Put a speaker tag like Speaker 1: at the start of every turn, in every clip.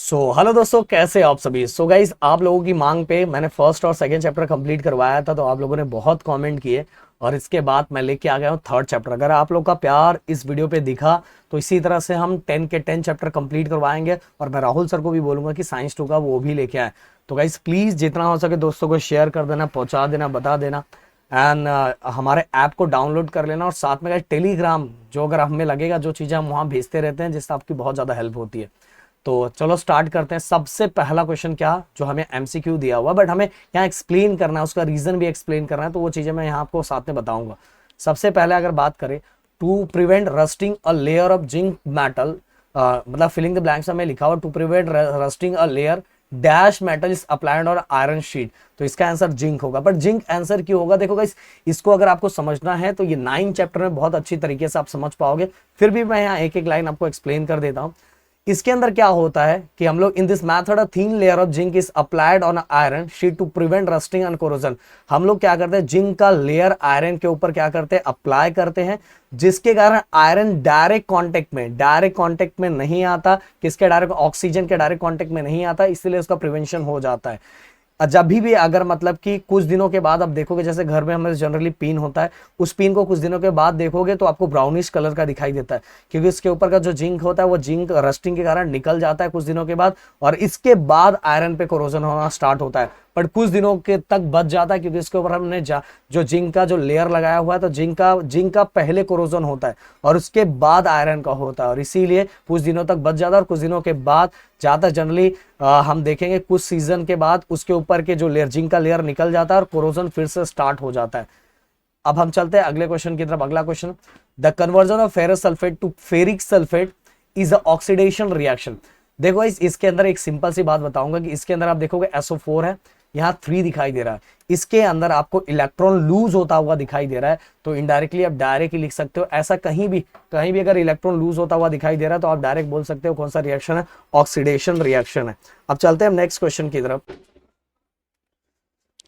Speaker 1: Hello दोस्तों, कैसे आप सभी। गाइस, आप लोगों की मांग पे मैंने फर्स्ट और सेकंड चैप्टर कंप्लीट करवाया था, तो आप लोगों ने बहुत कमेंट किए और इसके बाद मैं लेके आ गया हूँ थर्ड चैप्टर। अगर आप लोग का प्यार इस वीडियो पे दिखा तो इसी तरह से हम 10 के 10 चैप्टर कंप्लीट करवाएंगे। और मैं राहुल सर को भी बोलूंगा कि साइंस 2 का वो भी लेके आए। तो गाइस प्लीज जितना हो सके दोस्तों को शेयर कर देना, पहुंचा देना, बता देना। एंड हमारे ऐप को डाउनलोड कर लेना और साथ में टेलीग्राम, जो अगर हमें लगेगा जो चीज़ें हम वहाँ भेजते रहते हैं जिससे आपकी बहुत ज़्यादा हेल्प होती है। तो चलो स्टार्ट करते हैं। सबसे पहला क्वेश्चन क्या, जो हमें एमसीक्यू दिया हुआ बट हमें यहाँ एक्सप्लेन करना है, उसका रीजन भी एक्सप्लेन करना है, तो वो चीजें मैं यहाँ आपको साथ में बताऊंगा। सबसे पहले अगर बात करें, to prevent rusting a layer of zinc metal, मतलब फिलिंग द ब्लैंक्स में लिखा हुआ to prevent rusting a layer dash metal is applied और आयरन शीट, तो इसका आंसर जिंक होगा। बट जिंक आंसर क्यों होगा, देखो गाइस, इसको अगर आपको समझना है तो ये 9 चैप्टर में बहुत अच्छी तरीके से आप समझ पाओगे। फिर भी मैं यहाँ एक एक लाइन आपको एक्सप्लेन कर देता हूँ। इसके अंदर क्या होता है कि हम लोग in this method a thin layer of zinc is applied on iron sheet to prevent rusting and corrosion. हम लोग क्या करते हैं, जिंक का लेयर आयरन के ऊपर क्या करते हैं, अप्लाई करते हैं, जिसके कारण आयरन डायरेक्ट कांटेक्ट में नहीं आता। किसके डायरेक्ट, ऑक्सीजन के डायरेक्ट कांटेक्ट में नहीं आता, इसलिए उसका प्रिवेंशन हो जाता है। जब भी अगर मतलब कि कुछ दिनों के बाद आप देखोगे, जैसे घर में हमें जनरली पिन होता है, उस पिन को कुछ दिनों के बाद देखोगे तो आपको ब्राउनिश कलर का दिखाई देता है, क्योंकि इसके ऊपर का जो जिंक होता है वो जिंक रस्टिंग के कारण निकल जाता है कुछ दिनों के बाद, और इसके बाद आयरन पे कोरोजन होना स्टार्ट होता है। बट कुछ दिनों के तक बच जाता है, क्योंकि इसके ऊपर हमने जो जिंक का जो लेयर लगाया हुआ है, तो जिंक का पहले कोरोजन होता है और उसके बाद आयरन का होता है, और इसीलिए कुछ दिनों तक बच जाता है। और कुछ दिनों के बाद ज्यादा जनरली हम देखेंगे कुछ सीजन के बाद उसके ऊपर के जो लेयर, जिंक का लेयर निकल जाता है और कोरोजन फिर से स्टार्ट हो जाता है। अब हम चलते हैं अगले क्वेश्चन की तरफ। अगला question, the conversion of ferrous sulphate to ferric sulphate is a oxidation reaction. देखो इसके अंदर एक सिंपल सी बात बताऊंगा कि इसके अंदर आप देखोगे SO4 है, यहाँ 3 दिखाई दे रहा है, इसके अंदर आपको इलेक्ट्रॉन लूज होता हुआ दिखाई दे रहा है, तो इनडायरेक्टली आप डायरेक्ट ही लिख सकते हो। ऐसा कहीं भी अगर इलेक्ट्रॉन लूज होता हुआ दिखाई दे रहा है तो आप डायरेक्ट बोल सकते हो कौन सा रिएक्शन है, ऑक्सीडेशन रिएक्शन है। अब चलते हैं नेक्स्ट क्वेश्चन की तरफ।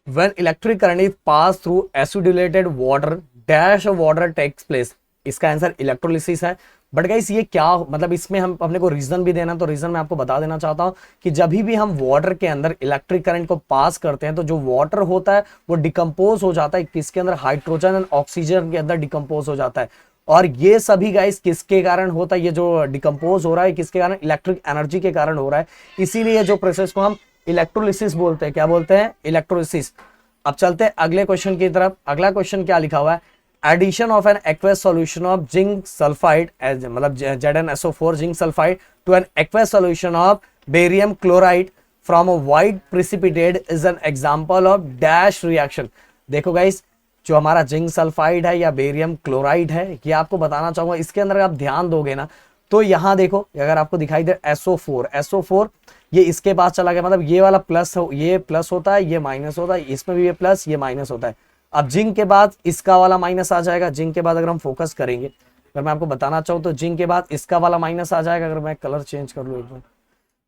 Speaker 1: When electric current is passed through acidulated water, dash of water takes place। इसका आंसर इलेक्ट्रोलिसिस है। बट गाइस ये क्या, मतलब इसमें हम अपने को रीजन भी देना, तो रीजन मैं आपको बता देना चाहता हूं कि जब भी हम वाटर के अंदर इलेक्ट्रिक करंट को पास करते हैं तो जो वाटर होता है वो डिकम्पोज हो जाता है, किसके अंदर, हाइड्रोजन एंड ऑक्सीजन के अंदर डिकम्पोज हो जाता है। और ये सभी गाइस किसके कारण होता है, ये जो डिकम्पोज हो रहा है किसके कारण, इलेक्ट्रिक एनर्जी के कारण हो रहा है। इसीलिए जो प्रोसेस को हम इलेक्ट्रोलिसिस बोलते हैं। क्या बोलते हैं, इलेक्ट्रोलिसिस। अब चलते हैं अगले क्वेश्चन की तरफ। अगला क्वेश्चन क्या लिखा हुआ है, addition of an aqueous solution of zinc sulphide, मतलब ZnSO4 zinc sulphide to an aqueous solution of barium chloride from a white precipitate is an example of dash reaction. देखो गाइस, जो हमारा जिंक सल्फाइड है या barium chloride है, ये आपको बताना चाहूंगा, इसके अंदर आप ध्यान दोगे ना तो यहां देखो, अगर आपको दिखाई दे SO4 ये इसके पास चला गया, मतलब ये वाला प्लस हो, ये प्लस होता है, ये माइनस होता है, इसमें भी ये प्लस ये माइनस होता है। अब जिंक के बाद इसका वाला माइनस आ जाएगा, जिंक के बाद अगर हम फोकस करेंगे, अगर मैं आपको बताना चाहूँ तो जिंक के बाद इसका वाला माइनस आ जाएगा। अगर मैं कलर चेंज कर लूँ एक बार,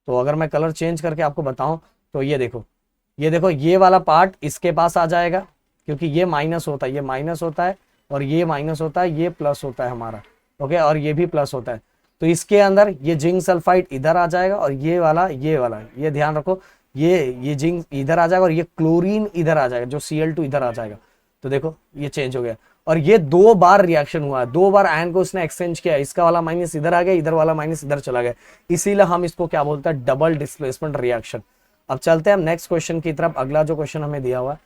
Speaker 1: तो अगर मैं कलर चेंज करके आपको बताऊं तो ये देखो ये वाला पार्ट इसके पास आ जाएगा, क्योंकि ये माइनस होता है, ये माइनस होता है, और ये माइनस होता है, ये प्लस होता है हमारा, ओके, और ये भी प्लस होता है। तो इसके अंदर ये जिंक सल्फाइड इधर आ जाएगा, और ये ध्यान रखो, ये जिंक इधर आ जाएगा और ये क्लोरीन इधर आ जाएगा, जो Cl2 इधर आ जाएगा। तो देखो ये चेंज हो गया, और ये 2 बार रिएक्शन हुआ है, 2 बार आयन को इसने एक्सचेंज किया, इसका वाला माइनस इधर आ गया, इधर वाला माइनस इधर चला गया, इसीलिए हम इसको क्या बोलते हैं, डबल डिस्प्लेसमेंट रिएक्शन। अब चलते हैं हम नेक्स्ट क्वेश्चन की तरफ। अगला जो क्वेश्चन हमें दिया हुआ है,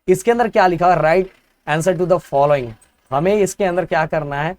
Speaker 1: इसके अंदर क्या लिखा है, write answer to the following. हमें इसके अंदर क्या करना है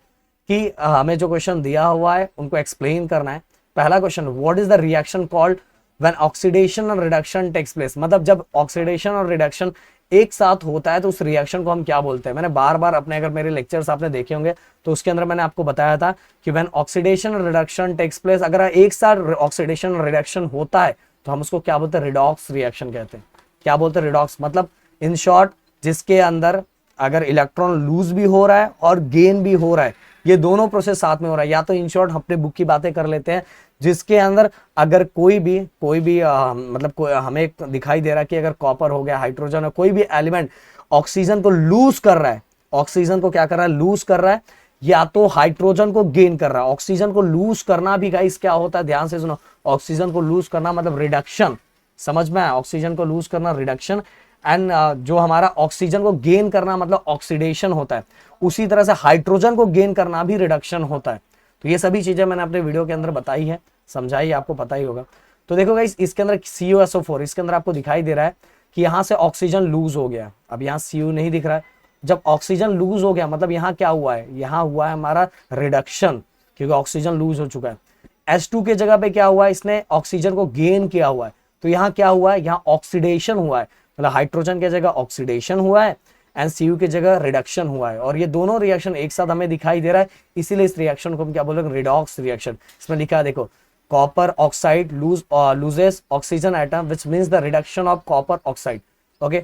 Speaker 1: कि हमें जो क्वेश्चन दिया हुआ है उनको एक्सप्लेन करना है। पहला question, what is the reaction called when oxidation और रिडक्शन टेक्स प्लेस। मतलब जब ऑक्सीडेशन और रिडक्शन एक साथ होता है तो उस रिएक्शन को हम क्या बोलते हैं। मैंने बार बार अपने, अगर मेरे लेक्चर्स आपने देखे होंगे तो उसके अंदर मैंने आपको बताया था कि व्हेन ऑक्सीडेशन और रिडक्शन टेक्स प्लेस, अगर एक साथ ऑक्सीडेशन और रिडक्शन होता है तो हम उसको क्या बोलते हैं, रिडॉक्स रिएक्शन कहते हैं। क्या बोलते हैं, रिडॉक्स, मतलब इन शॉर्ट जिसके अंदर अगर इलेक्ट्रॉन लूज भी हो रहा है और गेन भी हो रहा है, ये दोनों प्रोसेस साथ में हो रहा है। या तो इन शॉर्ट अपने बुक की बातें कर लेते हैं, जिसके अंदर अगर कोई भी मतलब हमें दिखाई दे रहा है कि अगर कॉपर हो गया, हाइड्रोजन है, कोई भी एलिमेंट ऑक्सीजन को लूज कर रहा है, ऑक्सीजन को क्या कर रहा है, लूज कर रहा है, या तो हाइड्रोजन को गेन कर रहा है। ऑक्सीजन को लूज करना भी गाइस क्या होता है, ध्यान से सुनो, ऑक्सीजन को लूज करना मतलब रिडक्शन, समझ में आया, ऑक्सीजन को लूज करना रिडक्शन, एंड जो हमारा ऑक्सीजन को गेन करना मतलब ऑक्सीडेशन होता है। उसी तरह से हाइड्रोजन को गेन करना भी रिडक्शन होता है। तो ये सभी चीजें मैंने अपने वीडियो के अंदर बताई है, समझाई, आपको पता ही होगा। तो देखो गाइस, इसके अंदर CuSO4, इसके अंदर आपको दिखाई दे रहा है कि यहां से ऑक्सीजन लूज हो गया। अब यहाँ Cu नहीं दिख रहा है। जब ऑक्सीजन लूज हो गया मतलब यहाँ क्या हुआ है, यहाँ हुआ है हमारा रिडक्शन, क्योंकि ऑक्सीजन लूज हो चुका है। H2 के जगह पे क्या हुआ है, इसने ऑक्सीजन को गेन किया हुआ है। तो यहाँ क्या हुआ है, यहाँ ऑक्सीडेशन हुआ है, मतलब हाइड्रोजन की जगह ऑक्सीडेशन हुआ है एंड Cu की जगह रिडक्शन हुआ है। और ये दोनों रिएक्शन एक साथ हमें दिखाई दे रहा है, इसीलिए इस रिएक्शन को हम क्या बोलेंगे, रिडॉक्स रिएक्शन। इसमें लिखा है देखो, copper oxide loses oxygen atom which means the reduction of copper oxide. Okay,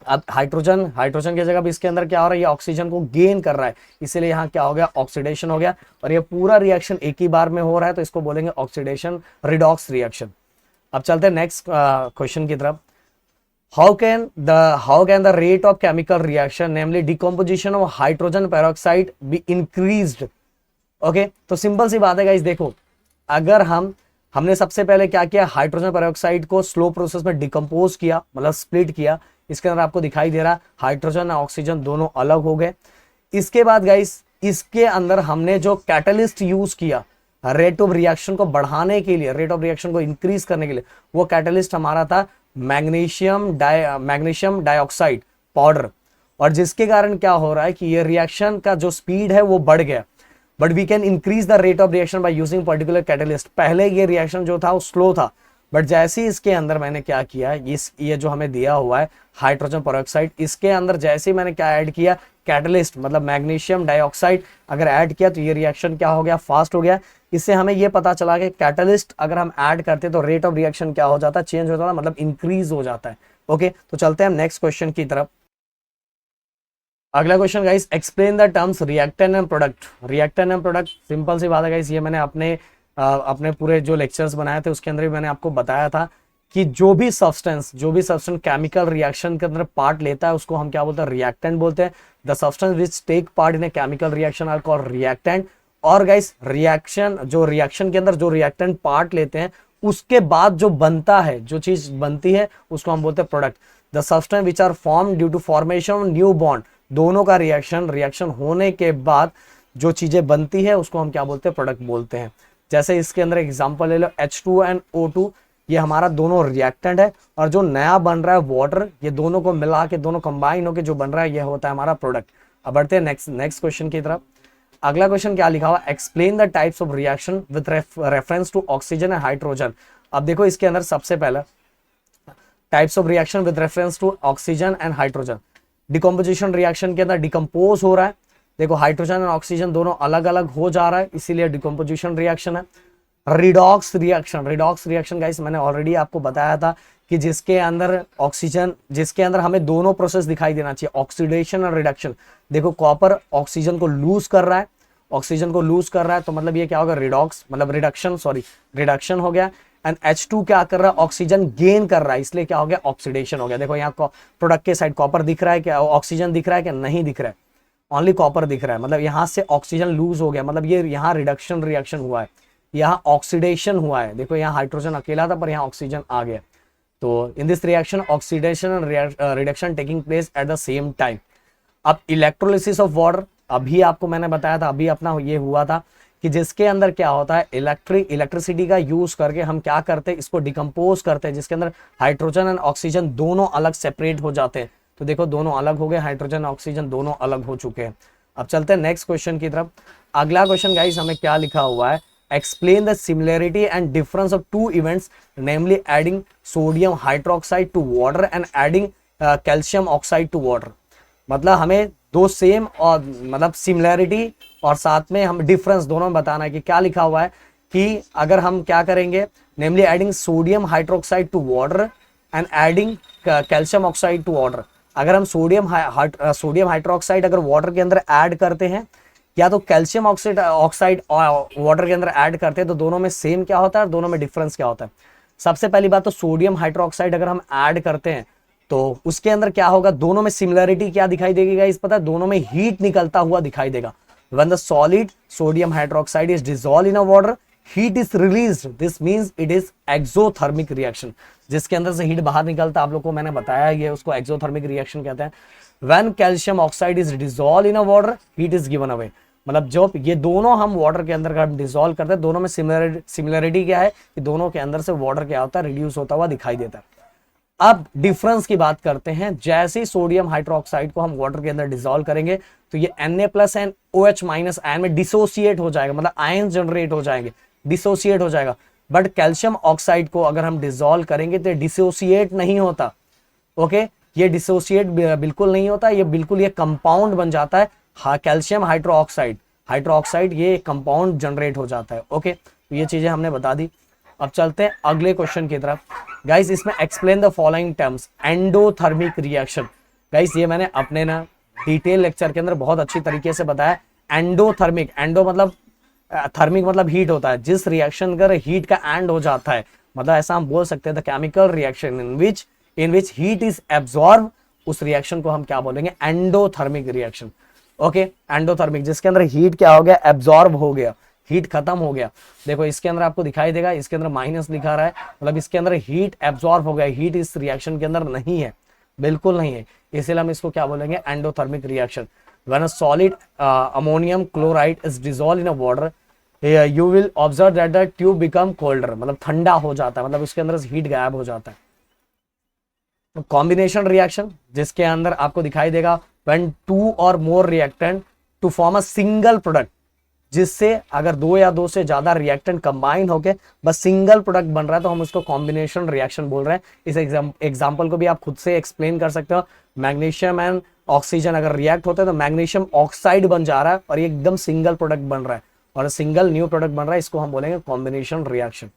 Speaker 1: अब हाइड्रोजन की जगह भी इसके अंदर क्या हो रहा है, ये ऑक्सीजन को गेन कर रहा है, इसीलिए यहाँ क्या हो गया, ऑक्सीडेशन हो गया। और ये पूरा रिएक्शन एक ही बार में हो रहा है, तो इसको बोलेंगे ऑक्सीडेशन रिडॉक्स रिएक्शन। अब चलते हैं नेक्स्ट क्वेश्चन की तरफ। How can the rate of chemical reaction, namely decomposition of hydrogen peroxide, be increased? Okay, तो सिंपल सी बात है गाइस, देखो अगर हमने सबसे पहले क्या किया, हाइड्रोजन पेरोक्साइड को स्लो प्रोसेस में डिकम्पोज किया, मतलब स्प्लिट किया। इसके अंदर आपको दिखाई दे रहा हाइड्रोजन और ऑक्सीजन दोनों अलग हो गए। इसके बाद गाइस, इसके अंदर हमने जो कैटलिस्ट यूज किया रेट ऑफ रिएक्शन को बढ़ाने के लिए, रेट ऑफ रिएक्शन को इंक्रीज करने के लिए, वो कैटलिस्ट हमारा था मैग्नीशियम डाइऑक्साइड पाउडर। और जिसके कारण क्या हो रहा है कि ये रिएक्शन का जो स्पीड है वो बढ़ गया। But we can increase the rate of reaction by using particular catalyst. पहले ये रिएक्शन जो था वो स्लो था, बट जैसे ही इसके अंदर मैंने क्या किया, ये जो हमें दिया हुआ है हाइड्रोजन पेरोक्साइड, इसके अंदर जैसे ही मैंने क्या ऐड किया, कैटलिस्ट मतलब मैग्नीशियम डाइऑक्साइड अगर ऐड किया, तो ये रिएक्शन क्या हो गया, फास्ट हो गया। इससे हमें ये पता चला कि कैटलिस्ट अगर हम ऐड करते तो रेट ऑफ रिएक्शन क्या हो जाता है, चेंज हो जाता है, मतलब इंक्रीज हो जाता है। ओके, तो चलते हैं हम नेक्स्ट क्वेश्चन की तरफ। अगला question guys, explain the terms reactant and product. Reactant and product, simple सी बात है गाइस, ये मैंने अपने पूरे जो लेक्चर्स बनाए थे उसके अंदर भी मैंने आपको बताया था कि जो भी सब्सटेंस केमिकल रिएक्शन के अंदर पार्ट लेता है उसको हम क्या बोलते हैं, रिएक्टेंट बोलते हैं। The substance which take part in a chemical reaction are called reactant. और गाइस, रिएक्शन के अंदर जो रिएक्टेंट पार्ट लेते हैं उसके बाद जो बनता है, जो चीज बनती है उसको हम बोलते हैं product. The substance which are form due to formation of new bond, दोनों का रिएक्शन होने के बाद जो चीजें बनती है उसको हम क्या बोलते हैं, प्रोडक्ट बोलते हैं। जैसे इसके अंदर एग्जांपल ले लो, H2 एंड O2, ये हमारा दोनों रिएक्टेंट है, और जो नया बन रहा है वाटर, ये दोनों को मिला के, दोनों कंबाइन होकर जो बन रहा है, ये होता है हमारा प्रोडक्ट। अब बढ़ते हैं नेक्स्ट क्वेश्चन की तरफ। अगला क्वेश्चन क्या लिखा हुआ, explain the types of reaction with reference to oxygen and hydrogen. अब देखो इसके अंदर सबसे पहला types of reaction with reference to oxygen and hydrogen. Decomposition reaction के अंदर डिकम्पोज हो रहा है, देखो हाइड्रोजन और ऑक्सीजन दोनों अलग अलग हो जा रहा है, इसीलिए डिकम्पोजिशन रिएक्शन है। रिडॉक्स रिएक्शन गाइस, मैंने ऑलरेडी आपको बताया था कि जिसके अंदर हमें दोनों प्रोसेस दिखाई देना चाहिए, ऑक्सीडेशन और रिडक्शन। देखो कॉपर ऑक्सीजन को लूज कर रहा है, तो मतलब ये क्या होगा, रिडक्शन हो गया। एंड H2 क्या कर रहा है, ऑक्सीजन गेन कर रहा है, इसलिए क्या हो गया, ऑक्सीडेशन हो गया। देखो यहाँ प्रोडक्ट के साइड कॉपर दिख रहा है क्या, ऑक्सीजन दिख रहा है क्या, नहीं दिख रहा है, ओनली कॉपर दिख रहा है। मतलब यहाँ से ऑक्सीजन लूज हो गया, मतलब ये यहाँ रिडक्शन रिएक्शन हुआ है, यहाँ ऑक्सीडेशन हुआ है। देखो यहाँ हाइड्रोजन अकेला था पर यहाँ ऑक्सीजन आ गया। तो in this reaction oxidation and reduction taking place at the same time. अब इलेक्ट्रोलिसिस ऑफ वाटर, अभी आपको मैंने बताया था, अभी अपना ये हुआ था कि जिसके अंदर क्या होता है, इलेक्ट्रिसिटी का यूज करके हम क्या करते हैं, इसको डिकम्पोज करते हैं, जिसके अंदर हाइड्रोजन एंड ऑक्सीजन दोनों अलग सेपरेट हो जाते हैं। तो देखो दोनों अलग हो गए, हाइड्रोजन ऑक्सीजन दोनों अलग हो चुके हैं। अब चलते हैं नेक्स्ट क्वेश्चन की तरफ। अगला क्वेश्चन गाइस हमें क्या लिखा हुआ है, explain the similarity and difference of two events, namely adding sodium hydroxide to water and adding calcium oxide to water. मतलब हमें दो सेम और मतलब सिमिलरिटी और साथ में हम डिफरेंस दोनों बताना है कि क्या लिखा हुआ है कि अगर हम क्या करेंगे, namely adding sodium hydroxide to water and adding calcium oxide to water. अगर हम सोडियम हाइड्रोक्साइड अगर वाटर के अंदर ऐड करते हैं या तो कैल्शियम ऑक्साइड वाटर के अंदर ऐड करते हैं, तो दोनों में सेम क्या होता है और दोनों में डिफरेंस क्या होता है। सबसे पहली बात तो सोडियम हाइड्रोक्साइड अगर हम ऐड करते हैं तो उसके अंदर क्या होगा, दोनों में सिमिलरिटी क्या दिखाई देगी गाइस, पता है, दोनों में हीट निकलता हुआ दिखाई देगा। When the solid sodium hydroxide is dissolve in a water, heat is released, this means it is exothermic reaction. जिसके अंदर से हीट बाहर निकलता है, आप लोग को मैंने बताया, ये उसको एक्सोथर्मिक रिएक्शन कहते हैं। When calcium oxide is dissolve in a water, heat is given away. मतलब जो ये दोनों हम वाटर के अंदर हम डिसॉल्व करते हैं, दोनों में सिमिलरिटी क्या है कि दोनों के अंदर से वाटर क्या होता है, रिड्यूस होता हुआ दिखाई देता है। अब डिफरेंस की बात करते हैं। जैसे सोडियम हाइड्रोक्साइड को हम वाटर के अंदर डिसॉल्व करेंगे तो ये Na+ एंड OH- आयन में डिसोसिएट हो जाएगा, मतलब आयन जनरेट हो जाएंगे, डिसोसिएट हो जाएगा। बट कैल्शियम ऑक्साइड को अगर हम डिसॉल्व करेंगे तो डिसोसिएट नहीं होता। ओके, ये डिसोसिएट बिल्कुल नहीं होता, ये बिल्कुल ये कंपाउंड बन जाता है। हाँ, कैल्शियम हाइड्रोक्साइड ये कंपाउंड जनरेट हो जाता है। ओके, तो ये चीजें हमने बता दी। अब चलते हैं अगले क्वेश्चन की तरफ। गाइस, इसमें explain the following terms endothermic reaction. Guys, ये मैंने अपने ना डिटेल लेक्चर के अंदर बहुत अच्छी तरीके से बताया। एंडोथर्मिक, एंडो मतलब थर्मिक मतलब हीट होता है। जिस रिएक्शन का हीट का एंड हो जाता है, मतलब ऐसा हम बोल सकते हैं the chemical reaction in which heat is absorb, उस रिएक्शन को हम क्या बोलेंगे, एंडोथर्मिक रिएक्शन। ओके, एंडोथर्मिक जिसके अंदर हीट क्या हो गया, एब्जॉर्ब हो गया, हीट खत्म हो गया। देखो इसके अंदर आपको दिखाई देगा, इसके अंदर माइनस लिखा रहा है, मतलब इसके अंदर हीट एब्जॉर्ब हो गया, हीट इस रिएक्शन के अंदर नहीं है, बिल्कुल नहीं है, इसलिए हम इसको क्या बोलेंगे, endothermic reaction. When a solid ammonium chloride is dissolve in a water, you will observe that the tube become colder, मतलब ठंडा हो जाता है, मतलब उसके अंदर हीट गायब हो जाता है। कॉम्बिनेशन रिएक्शन जिसके अंदर आपको दिखाई देगा व्हेन 2 और more reactant to form a single product, जिससे अगर 2 या 2 से ज्यादा रिएक्टेंट कंबाइन होके बस सिंगल प्रोडक्ट बन रहा है तो हम उसको कॉम्बिनेशन रिएक्शन बोल रहे हैं। इस एग्जांपल को भी आप खुद से एक्सप्लेन कर सकते हो। मैग्नीशियम एंड ऑक्सीजन अगर रिएक्ट होते हैं तो मैग्नीशियम ऑक्साइड बन जा रहा है और ये एकदम सिंगल प्रोडक्ट बन रहा है और सिंगल न्यू प्रोडक्ट बन रहा है, इसको हम बोलेंगे कॉम्बिनेशन रिएक्शन।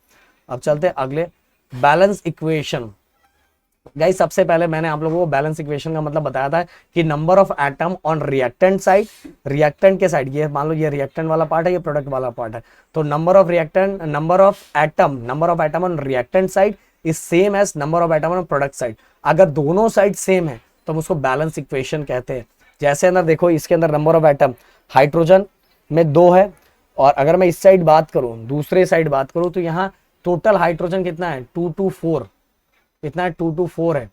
Speaker 1: अब चलते हैं अगले, बैलेंस इक्वेशन। गाइस, सबसे पहले मैंने आप लोगों को बैलेंस इक्वेशन का मतलब बताया था कि number of atom on reactant side, reactant के साइड, ये मान लो ये रिएक्टेंट वाला पार्ट है, ये प्रोडक्ट वाला पार्ट है, तो number of atom on reactant side is same as number of atom on product side. अगर दोनों साइड सेम है तो हम उसको बैलेंस इक्वेशन कहते हैं। जैसे अंदर देखो, इसके अंदर नंबर ऑफ एटम हाइड्रोजन में 2 है, और अगर मैं इस साइड बात करूं, दूसरे साइड बात करूं, तो यहाँ टोटल हाइड्रोजन कितना है, 2 to 4, इतना है 2 to 4 है।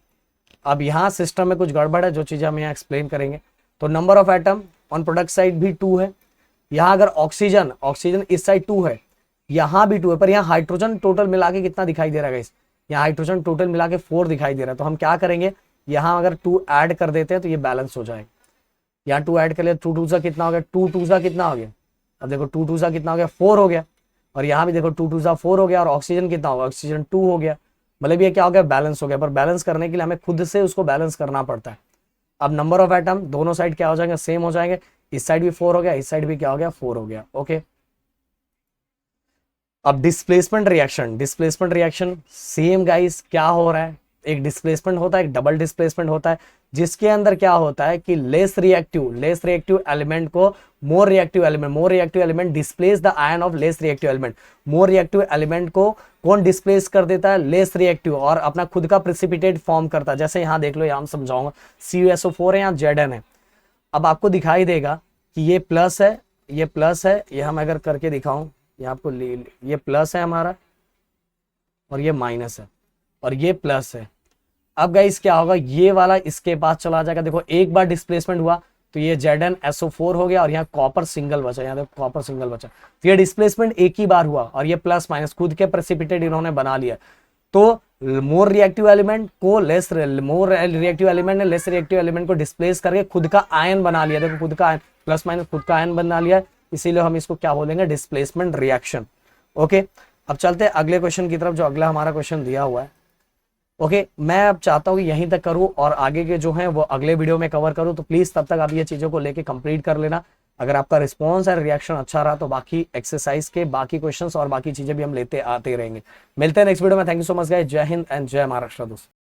Speaker 1: अब यहाँ सिस्टम में कुछ गड़बड़ है, जो चीजें हम यहाँ एक्सप्लेन करेंगे। तो number of atom on product side भी 2 है। यहाँ अगर ऑक्सीजन इस साइड 2 है, यहाँ भी 2 है, पर यहाँ हाइड्रोजन टोटल मिला के कितना दिखाई दे रहा है गाइस, यहाँ हाइड्रोजन टोटल मिला के 4 दिखाई दे रहा है। तो हम क्या करेंगे, यहाँ अगर 2 ऐड कर देते हैं तो ये बैलेंस हो जाएगा। यहाँ 2 ऐड कर लिया, 2 2 कितना हो गया, 2 2 कितना हो गया, अब देखो 2 2 कितना हो गया, 4 हो गया, और यहाँ भी देखो 2 2 4 हो गया, और ऑक्सीजन कितना होगा, ऑक्सीजन 2 हो गया, मतलब ये क्या हो गया, बैलेंस हो गया। पर बैलेंस करने के लिए हमें खुद से उसको बैलेंस करना पड़ता है। अब नंबर ऑफ एटम दोनों साइड क्या हो जाएंगे, सेम हो जाएंगे, इस साइड भी 4 हो गया, इस साइड भी क्या हो गया, 4 हो गया। ओके, अब डिस्प्लेसमेंट रिएक्शन सेम गाइस, क्या हो रहा है, एक डिस्प्लेसमेंट होता है, एक डबल डिस्प्लेसमेंट होता है, जिसके अंदर क्या होता है कि लेस रिएक्टिव एलिमेंट को more reactive element displace the ion of less reactive element. More reactive element को कौन डिस्प्लेस कर देता है, लेस रिएक्टिव, और अपना खुद का प्रेसिपिटेट फॉर्म करता है। जैसे यहाँ देख लो, यहाँ समझाऊंगा, CuSO4 है, यहाँ Zn है। अब आपको दिखाई देगा कि ये प्लस है, ये हम अगर करके दिखाऊं, ये आपको ये प्लस है हमारा, और ये माइनस है, और ये प्लस है। अब गाइस क्या होगा, ये वाला इसके पास चला जाएगा। देखो एक बार डिस्प्लेसमेंट हुआ तो ये ZnSO4 हो गया, और यहाँ कॉपर सिंगल बचा, यहाँ देखो कॉपर सिंगल बचा, तो ये डिस्प्लेसमेंट एक ही बार हुआ, और ये प्लस माइनस खुद के प्रेसिपिटेट इन्होंने बना लिया। तो मोर रिएक्टिव एलिमेंट ने लेस रिएक्टिव एलिमेंट को डिस्प्लेस करके खुद का आयन बना लिया। देखो खुद का आयन, प्लस माइनस खुद का आयन बना लिया, इसीलिए हम इसको क्या बोलेंगे, डिस्प्लेसमेंट रिएक्शन। ओके, अब चलते हैं अगले क्वेश्चन की तरफ, जो अगला हमारा क्वेश्चन दिया हुआ है। ओके, मैं अब चाहता हूँ कि यहीं तक करूँ और आगे के जो हैं वो अगले वीडियो में कवर करूँ, तो प्लीज तब तक आप ये चीजों को लेके कंप्लीट कर लेना। अगर आपका रिस्पॉन्स है, रिएक्शन अच्छा रहा, तो बाकी एक्सरसाइज के बाकी क्वेश्चंस और बाकी चीजें भी हम लेते आते रहेंगे। मिलते हैं नेक्स्ट वीडियो में। Thank you so much guys, जय हिंद एंड जय महाराष्ट्र दोस्तों।